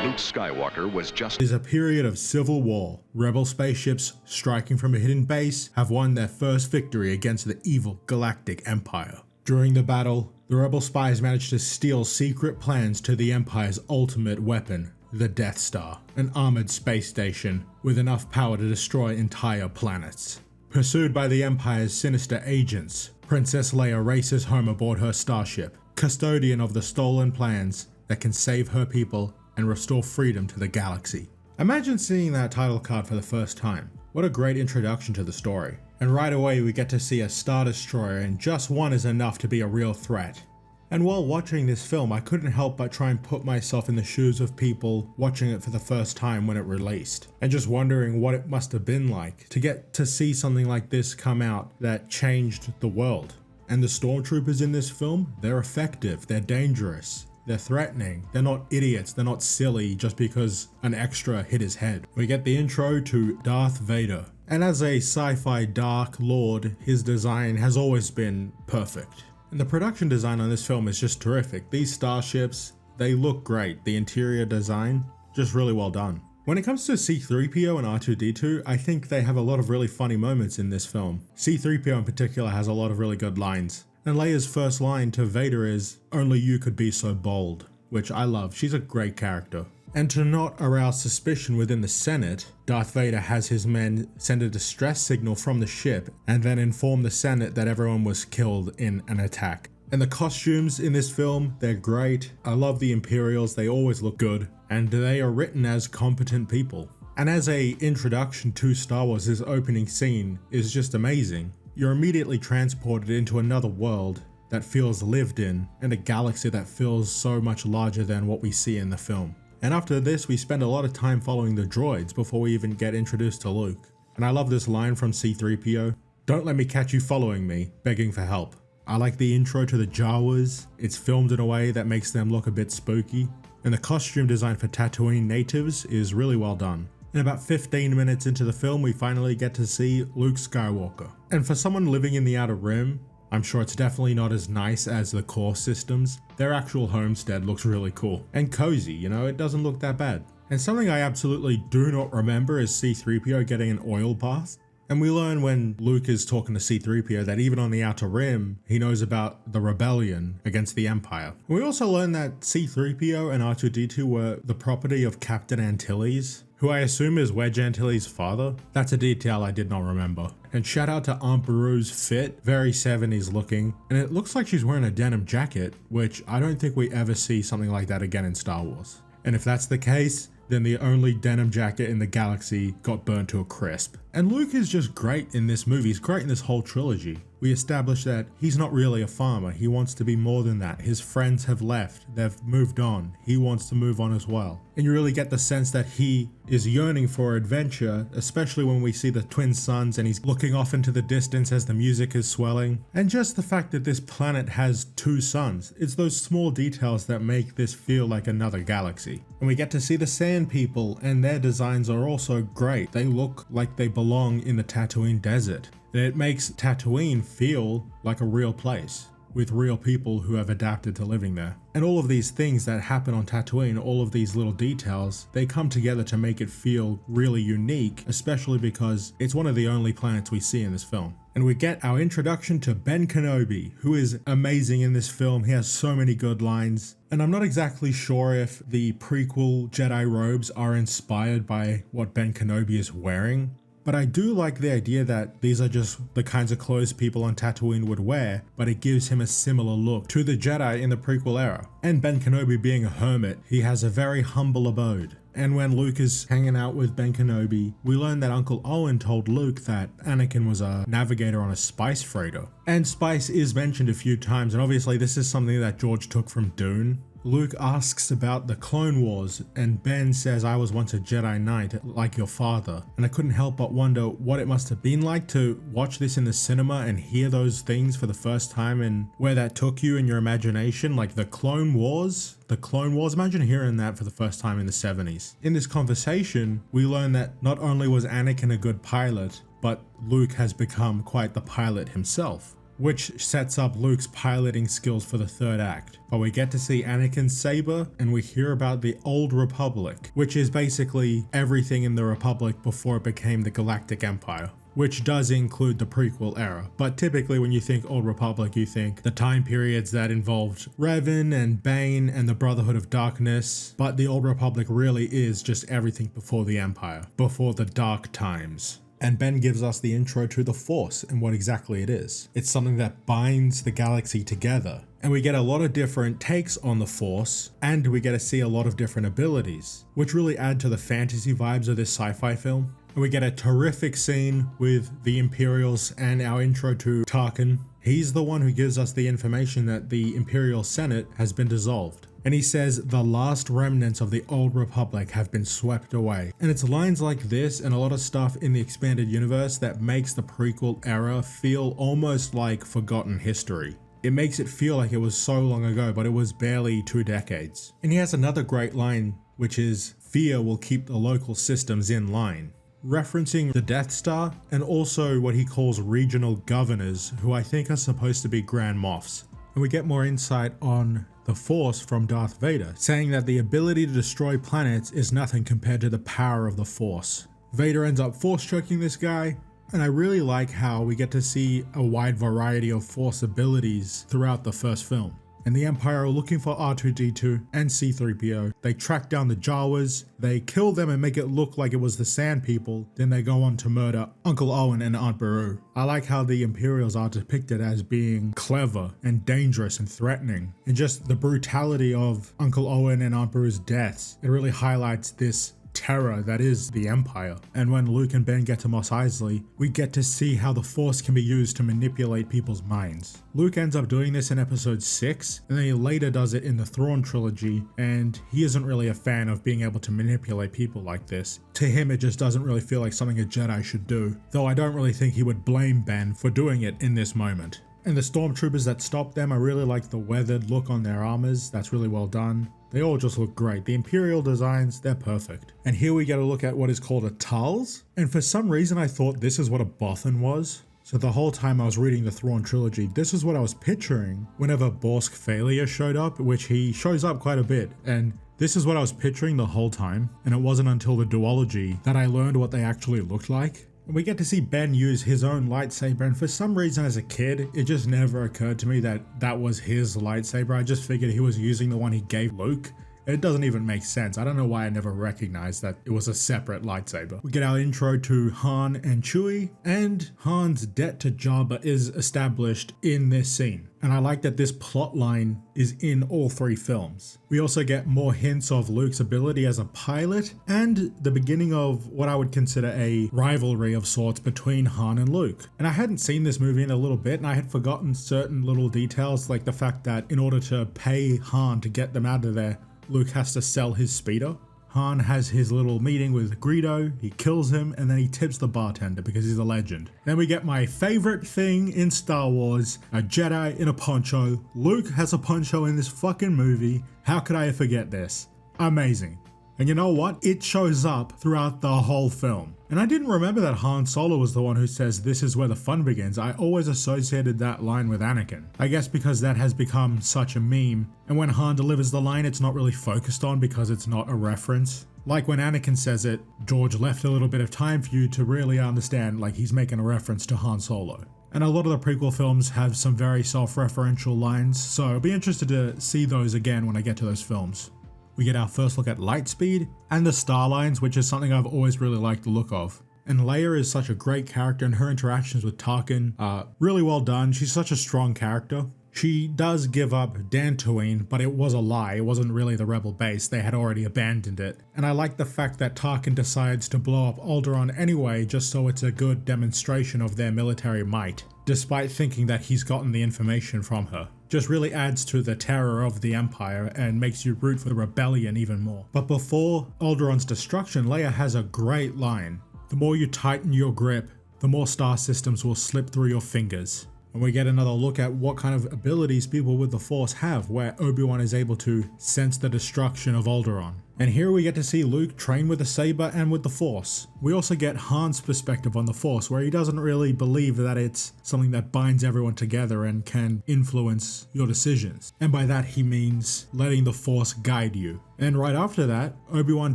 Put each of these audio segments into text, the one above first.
Luke Skywalker was just is a period of civil war. Rebel spaceships striking from a hidden base have won their first victory against the evil Galactic Empire. During the battle, the rebel spies managed to steal secret plans to the Empire's ultimate weapon, the Death Star, an armored space station with enough power to destroy entire planets. Pursued by the Empire's sinister agents, Princess Leia races home aboard her starship, custodian of the stolen plans that can save her people and restore freedom to the galaxy. Imagine seeing that title card for the first time. What a great introduction to the story. And right away we get to see a Star Destroyer, and just one is enough to be a real threat. And while watching this film, I couldn't help but try and put myself in the shoes of people watching it for the first time when it released, and just wondering what it must have been like to get to see something like this come out that changed the world. And the stormtroopers in this film, they're effective, they're dangerous, they're threatening, they're not idiots, they're not silly just because an extra hit his head. We get the intro to Darth Vader, and as a sci-fi dark lord, his design has always been perfect. And the production design on this film is just terrific. These starships, they look great. The interior design, just really well done. When it comes to C-3PO and R2-D2, I think they have a lot of really funny moments in this film. C-3PO in particular has a lot of really good lines. And Leia's first line to Vader is, "Only you could be so bold," which I love. She's a great character. And to not arouse suspicion within the Senate, Darth Vader has his men send a distress signal from the ship and then inform the Senate that everyone was killed in an attack. And the costumes in this film, they're great. I love the Imperials, they always look good, and they are written as competent people. And as a introduction to Star Wars, this opening scene is just amazing. You're immediately transported into another world that feels lived in, and a galaxy that feels so much larger than what we see in the film. And after this, we spend a lot of time following the droids before we even get introduced to Luke. And I love this line from C-3PO, "Don't let me catch you following me, begging for help." I like the intro to the Jawas. It's filmed in a way that makes them look a bit spooky. And the costume design for Tatooine natives is really well done. And about 15 minutes into the film, we finally get to see Luke Skywalker. And for someone living in the Outer Rim, I'm sure it's definitely not as nice as the core systems. Their actual homestead looks really cool and cozy, you know, it doesn't look that bad. And something I absolutely do not remember is C-3PO getting an oil bath. And we learn when Luke is talking to C-3PO that even on the Outer Rim, he knows about the rebellion against the Empire. We also learn that C-3PO and R2-D2 were the property of Captain Antilles, who I assume is Wedge Antilles' father. That's a detail I did not remember. And shout out to Aunt Beru's fit, very 70s looking. And it looks like she's wearing a denim jacket, which I don't think we ever see something like that again in Star Wars. And if that's the case, then the only denim jacket in the galaxy got burnt to a crisp. And Luke is just great in this movie, he's great in this whole trilogy. We establish that he's not really a farmer, he wants to be more than that. His friends have left, they've moved on, he wants to move on as well. And you really get the sense that he is yearning for adventure, especially when we see the twin suns and he's looking off into the distance as the music is swelling. And just the fact that this planet has two suns, it's those small details that make this feel like another galaxy. And we get to see the Sand People, and their designs are also great. They look like they belong in the Tatooine desert. And it makes Tatooine feel like a real place, with real people who have adapted to living there. And all of these things that happen on Tatooine, all of these little details, they come together to make it feel really unique, especially because it's one of the only planets we see in this film. And we get our introduction to Ben Kenobi, who is amazing in this film. He has so many good lines. And I'm not exactly sure if the prequel Jedi robes are inspired by what Ben Kenobi is wearing, but I do like the idea that these are just the kinds of clothes people on Tatooine would wear, but it gives him a similar look to the Jedi in the prequel era. And Ben Kenobi being a hermit, he has a very humble abode. And when Luke is hanging out with Ben Kenobi, we learn that Uncle Owen told Luke that Anakin was a navigator on a spice freighter. And spice is mentioned a few times, and obviously this is something that George took from Dune. Luke asks about the Clone Wars, and Ben says, "I was once a Jedi Knight, like your father." And I couldn't help but wonder what it must have been like to watch this in the cinema and hear those things for the first time, and where that took you in your imagination, like the Clone Wars. Imagine hearing that for the first time in the 70s. In this conversation, we learn that not only was Anakin a good pilot, but Luke has become quite the pilot himself. which sets up Luke's piloting skills for the third act. But we get to see Anakin's saber, and we hear about the Old Republic, which is basically everything in the Republic before it became the Galactic Empire, which does include the prequel era. But typically when you think Old Republic, you think the time periods that involved Revan and Bane and the Brotherhood of Darkness. But the Old Republic really is just everything before the Empire, before the dark times. And Ben gives us the intro to the Force and what exactly it is. It's something that binds the galaxy together. And we get a lot of different takes on the Force, and we get to see a lot of different abilities, which really add to the fantasy vibes of this sci-fi film. And we get a terrific scene with the Imperials and our intro to Tarkin. He's the one who gives us the information that the Imperial Senate has been dissolved. And he says the last remnants of the Old Republic have been swept away. And it's lines like this and a lot of stuff in the expanded universe that makes the prequel era feel almost like forgotten history. It makes it feel like it was so long ago, but it was barely 2 decades. And he has another great line, which is, "Fear will keep the local systems in line," referencing the Death Star and also what he calls regional governors, who I think are supposed to be Grand Moffs. And we get more insight on the Force from Darth Vader, saying that the ability to destroy planets is nothing compared to the power of the Force. Vader ends up force choking this guy, and I really like how we get to see a wide variety of Force abilities throughout the first film. And the Empire are looking for R2-D2 and C-3PO. They track down the Jawas, they kill them and make it look like it was the Sand People, then they go on to murder Uncle Owen and Aunt Beru. I like how the Imperials are depicted as being clever and dangerous and threatening. And just the brutality of Uncle Owen and Aunt Beru's deaths, it really highlights this terror that is the Empire. And when Luke and Ben get to Mos Eisley, we get to see how the Force can be used to manipulate people's minds. Luke ends up doing this in episode 6, and then he later does it in the Thrawn trilogy, and he isn't really a fan of being able to manipulate people like this. To him, it just doesn't really feel like something a Jedi should do, though I don't really think he would blame Ben for doing it in this moment. And the stormtroopers that stop them, I really like the weathered look on their armors. That's really well done. They all just look great. The Imperial designs, they're perfect. And here we get a look at what is called a Tals. And for some reason I thought this is what a Bothan was. So the whole time I was reading the Thrawn trilogy, this is what I was picturing whenever Borsk Thalia showed up, which he shows up quite a bit. And this is what I was picturing the whole time. And it wasn't until the duology that I learned what they actually looked like. We get to see Ben use his own lightsaber, and for some reason as a kid, it just never occurred to me that that was his lightsaber. I just figured he was using the one he gave Luke. It doesn't even make sense. I don't know why I never recognized that it was a separate lightsaber. We get our intro to Han and Chewie, and Han's debt to Jabba is established in this scene. And I like that this plot line is in all 3 films. We also get more hints of Luke's ability as a pilot, and the beginning of what I would consider a rivalry of sorts between Han and Luke. And I hadn't seen this movie in a little bit, and I had forgotten certain little details, like the fact that in order to pay Han to get them out of there, Luke has to sell his speeder. Han has his little meeting with Greedo, he kills him, and then he tips the bartender because he's a legend. Then we get my favorite thing in Star Wars, a Jedi in a poncho. Luke has a poncho in this fucking movie. How could I forget this? Amazing. And you know what? It shows up throughout the whole film. And I didn't remember that Han Solo was the one who says this is where the fun begins. I always associated that line with Anakin. I guess because that has become such a meme. And when Han delivers the line, it's not really focused on because it's not a reference. Like when Anakin says it, George left a little bit of time for you to really understand, like he's making a reference to Han Solo. And a lot of the prequel films have some very self-referential lines, so I'll be interested to see those again when I get to those films. We get our first look at Lightspeed and the star lines, which is something I've always really liked the look of. And Leia is such a great character, and her interactions with Tarkin are really well done. She's such a strong character. She does give up Dantooine, but it was a lie. It wasn't really the rebel base. They had already abandoned it. And I like the fact that Tarkin decides to blow up Alderaan anyway, just so it's a good demonstration of their military might, despite thinking that he's gotten the information from her. Just really adds to the terror of the Empire and makes you root for the rebellion even more. But before Alderaan's destruction, Leia has a great line. The more you tighten your grip, the more star systems will slip through your fingers. And we get another look at what kind of abilities people with the Force have, where Obi-Wan is able to sense the destruction of Alderaan. And here we get to see Luke train with the saber and with the Force. We also get Han's perspective on the Force, where he doesn't really believe that it's something that binds everyone together and can influence your decisions. And by that he means letting the Force guide you. And right after that, Obi-Wan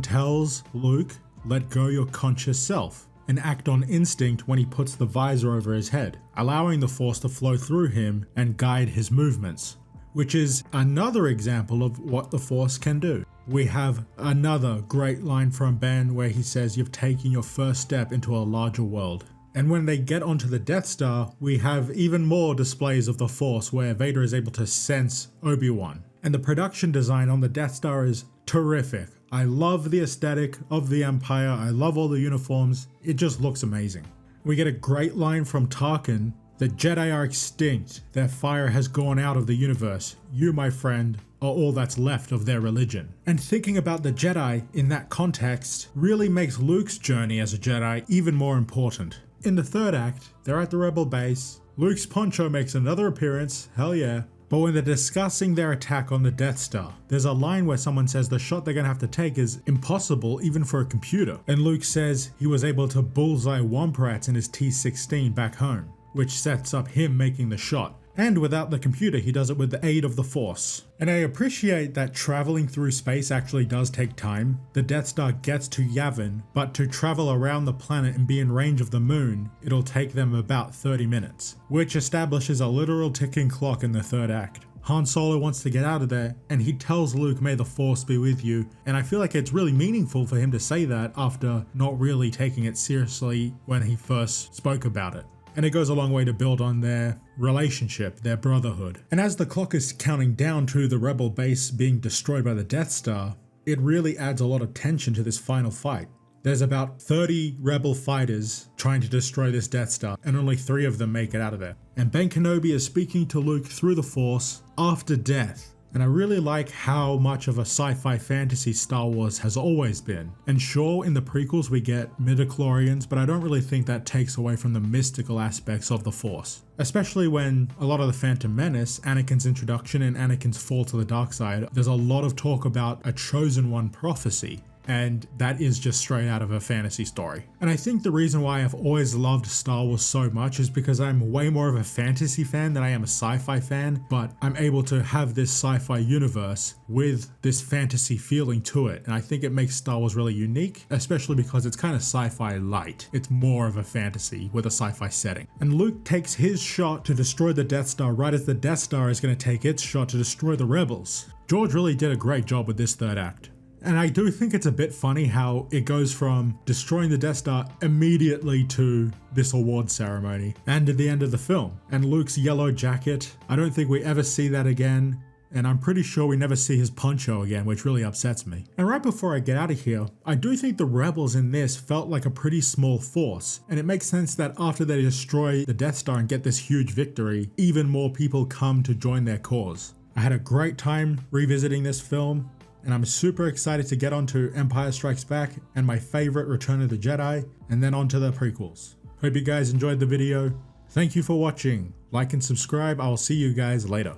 tells Luke, let go your conscious self, and act on instinct when he puts the visor over his head, allowing the Force to flow through him and guide his movements. Which is another example of what the Force can do. We have another great line from Ben where he says, you've taken your first step into a larger world. And when they get onto the Death Star, we have even more displays of the Force where Vader is able to sense Obi-Wan. And the production design on the Death Star is terrific. I love the aesthetic of the Empire. I love all the uniforms. It just looks amazing. We get a great line from Tarkin. The Jedi are extinct. Their fire has gone out of the universe. You, my friend, are all that's left of their religion. And thinking about the Jedi in that context really makes Luke's journey as a Jedi even more important. In the third act, they're at the Rebel base. Luke's poncho makes another appearance, hell yeah. But when they're discussing their attack on the Death Star, there's a line where someone says the shot they're gonna have to take is impossible even for a computer. And Luke says he was able to bullseye Womprats in his T-16 back home, which sets up him making the shot. And without the computer, he does it with the aid of the Force. And I appreciate that traveling through space actually does take time. The Death Star gets to Yavin, but to travel around the planet and be in range of the moon, it'll take them about 30 minutes, which establishes a literal ticking clock in the third act. Han Solo wants to get out of there, and he tells Luke, may the Force be with you. And I feel like it's really meaningful for him to say that after not really taking it seriously when he first spoke about it. And it goes a long way to build on their relationship, their brotherhood. And as the clock is counting down to the Rebel base being destroyed by the Death Star, it really adds a lot of tension to this final fight. There's about 30 Rebel fighters trying to destroy this Death Star, and only 3 of them make it out of there. And Ben Kenobi is speaking to Luke through the Force after death. And I really like how much of a sci-fi fantasy Star Wars has always been. And sure, in the prequels we get midichlorians, but I don't really think that takes away from the mystical aspects of the Force. Especially when a lot of the Phantom Menace, Anakin's introduction and Anakin's fall to the dark side, there's a lot of talk about a chosen one prophecy. And that is just straight out of a fantasy story. And I think the reason why I've always loved Star Wars so much is because I'm way more of a fantasy fan than I am a sci-fi fan, but I'm able to have this sci-fi universe with this fantasy feeling to it. And I think it makes Star Wars really unique, especially because it's kind of sci-fi light. It's more of a fantasy with a sci-fi setting. And Luke takes his shot to destroy the Death Star right as the Death Star is going to take its shot to destroy the Rebels. George really did a great job with this third act. And I do think it's a bit funny how it goes from destroying the Death Star immediately to this award ceremony and at the end of the film. And Luke's yellow jacket, I don't think we ever see that again. And I'm pretty sure we never see his poncho again, which really upsets me. And right before I get out of here, I do think the Rebels in this felt like a pretty small force. And it makes sense that after they destroy the Death Star and get this huge victory, even more people come to join their cause. I had a great time revisiting this film. And I'm super excited to get onto Empire Strikes Back and my favorite Return of the Jedi, and then onto the prequels. Hope you guys enjoyed the video. Thank you for watching. Like and subscribe. I will see you guys later.